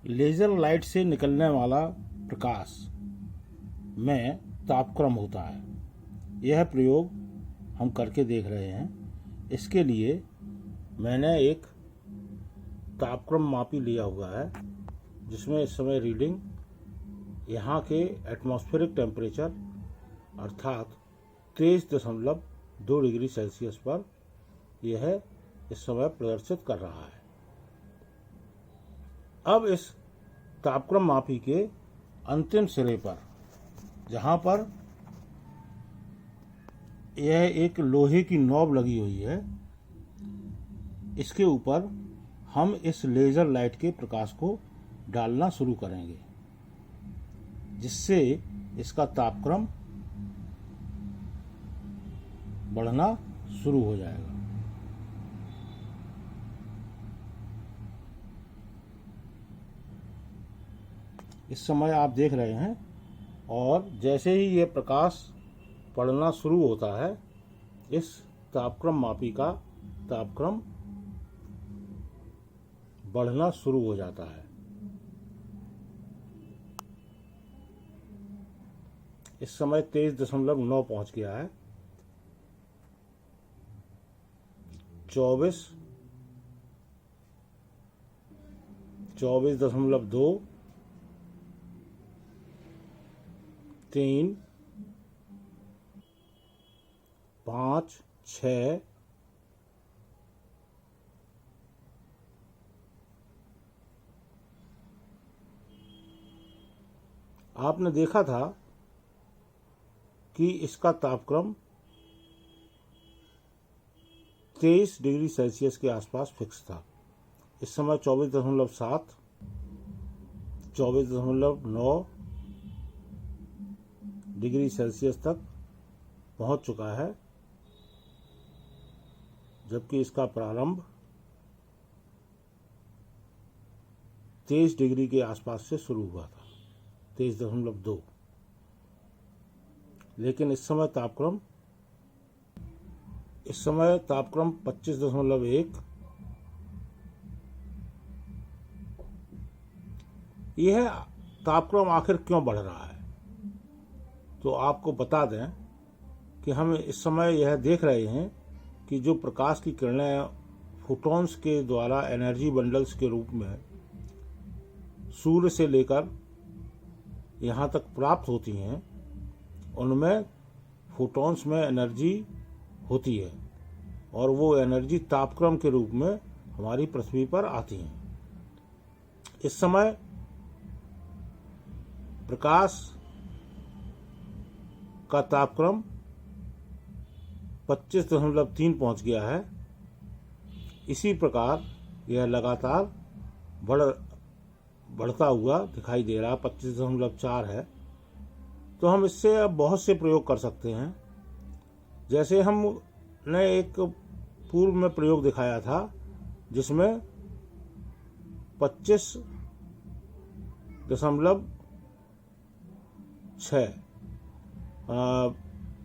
Laser light से निकलने वाला प्रकाश में तापक्रम होता है। यह प्रयोग हम करके देख रहे हैं। इसके लिए मैंने एक तापक्रम मापी लिया हुआ है, जिसमें इस समय रीडिंग यहाँ के एटमॉस्फेरिक टेम्परेचर अर्थात 23.2 डिग्री सेल्सियस पर यह इस समय प्रदर्शित कर रहा है। अब इस तापक्रम मापी के अंतिम सिरे पर, जहाँ पर यह एक लोहे की नॉब लगी हुई है, इसके ऊपर हम इस लेज़र लाइट के प्रकाश को डालना शुरू करेंगे, जिससे इसका तापक्रम बढ़ना शुरू हो जाएगा। इस समय आप देख रहे हैं, और जैसे ही ये प्रकाश पड़ना शुरू होता है, इस तापक्रम मापी का तापक्रम बढ़ना शुरू हो जाता है। इस समय 23.9 पहुंच गया है। 24.2, 3, 5, 6, आपने देखा था कि इसका तापक्रम 23 डिग्री सेल्सियस के आसपास फिक्स था। इस समय 24.7, 24.9 डिग्री सेल्सियस तक पहुंच चुका है, जबकि इसका प्रारंभ 23 डिग्री के आसपास से शुरू हुआ था, 23.2। लेकिन इस समय तापक्रम 25.1। यह तापक्रम आखिर क्यों बढ़ रहा है? तो आपको बता दें कि हम इस समय यह देख रहे हैं कि जो प्रकाश की किरणें फोटॉन्स के द्वारा एनर्जी बंडल्स के रूप में सूर्य से लेकर यहाँ तक प्राप्त होती हैं, उनमें फोटॉन्स में एनर्जी होती है, और वो एनर्जी तापक्रम के रूप में हमारी पृथ्वी पर आती हैं। इस समय प्रकाश का तापक्रम 25.3 पहुंच गया है। इसी प्रकार यह लगातार बढ़ता हुआ दिखाई दे रहा, 25.4 है। तो हम इससे अब बहुत से प्रयोग कर सकते हैं। जैसे हमने एक पूर्व में प्रयोग दिखाया था, जिसमें 25.6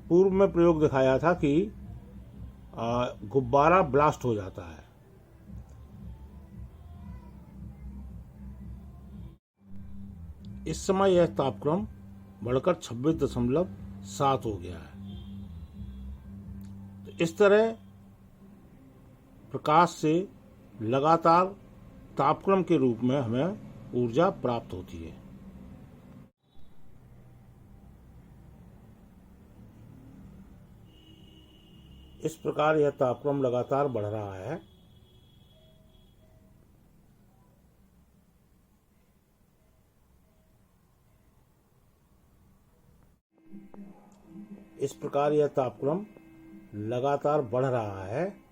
पूर्व में प्रयोग दिखाया था कि गुब्बारा ब्लास्ट हो जाता है। इस समय यह तापक्रम बढ़कर 26.7 हो गया है। तो इस तरह प्रकाश से लगातार तापक्रम के रूप में हमें ऊर्जा प्राप्त होती है। इस प्रकार यह तापक्रम लगातार बढ़ रहा है। इस प्रकार यह तापक्रम लगातार बढ़ रहा है।